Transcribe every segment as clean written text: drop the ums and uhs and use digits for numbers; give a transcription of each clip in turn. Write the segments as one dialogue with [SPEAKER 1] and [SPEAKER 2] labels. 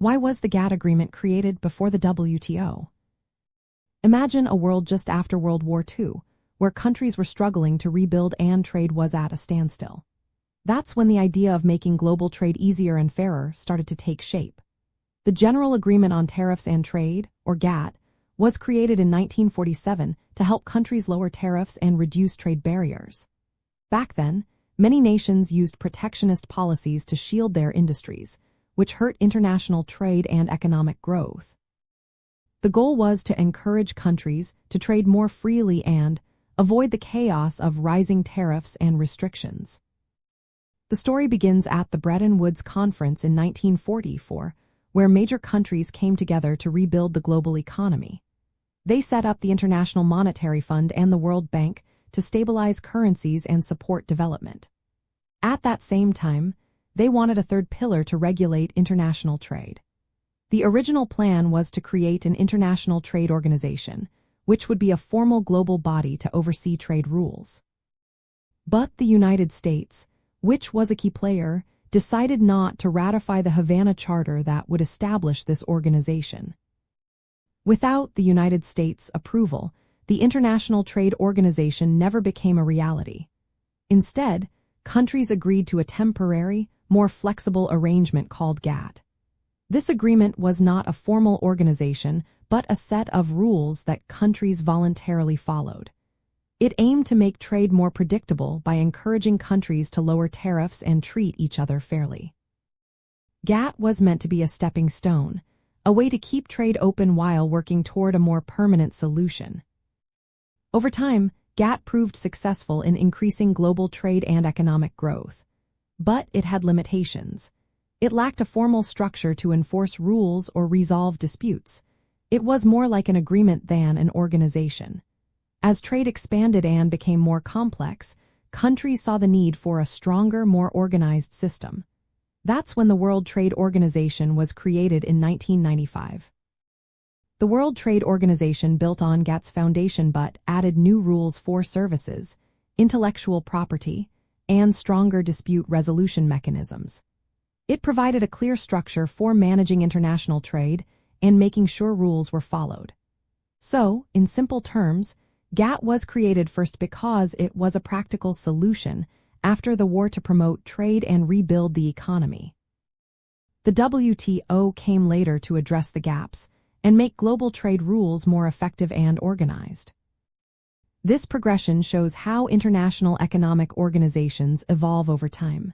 [SPEAKER 1] Why was the GATT agreement created before the WTO? Imagine a world just after World War II, where countries were struggling to rebuild and trade was at a standstill. That's when the idea of making global trade easier and fairer started to take shape. The General Agreement on Tariffs and Trade, or GATT, was created in 1947 to help countries lower tariffs and reduce trade barriers. Back then, many nations used protectionist policies to shield their industries, which hurt international trade and economic growth. The goal was to encourage countries to trade more freely and avoid the chaos of rising tariffs and restrictions. The story begins at the Bretton Woods Conference in 1944, where major countries came together to rebuild the global economy. They set up the International Monetary Fund and the World Bank to stabilize currencies and support development. At that same time, they wanted a third pillar to regulate international trade. The original plan was to create an international trade organization, which would be a formal global body to oversee trade rules. But the United States, which was a key player, decided not to ratify the Havana Charter that would establish this organization. Without the United States' approval, the International Trade Organization never became a reality. Instead, countries agreed to a temporary, more flexible arrangement called GATT. This agreement was not a formal organization, but a set of rules that countries voluntarily followed. It aimed to make trade more predictable by encouraging countries to lower tariffs and treat each other fairly. GATT was meant to be a stepping stone, a way to keep trade open while working toward a more permanent solution. Over time, GATT proved successful in increasing global trade and economic growth. But it had limitations. It lacked a formal structure to enforce rules or resolve disputes. It was more like an agreement than an organization. As trade expanded and became more complex, countries saw the need for a stronger, more organized system. That's when the World Trade Organization was created in 1995. The World Trade Organization built on GATT's foundation but added new rules for services, intellectual property, and stronger dispute resolution mechanisms. It provided a clear structure for managing international trade and making sure rules were followed. So, in simple terms, GATT was created first because it was a practical solution after the war to promote trade and rebuild the economy. The WTO came later to address the gaps and make global trade rules more effective and organized. This progression shows how international economic organizations evolve over time.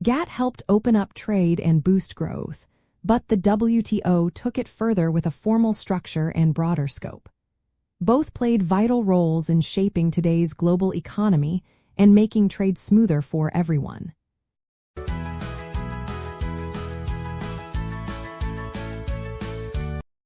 [SPEAKER 1] GATT helped open up trade and boost growth, but the WTO took it further with a formal structure and broader scope. Both played vital roles in shaping today's global economy and making trade smoother for everyone.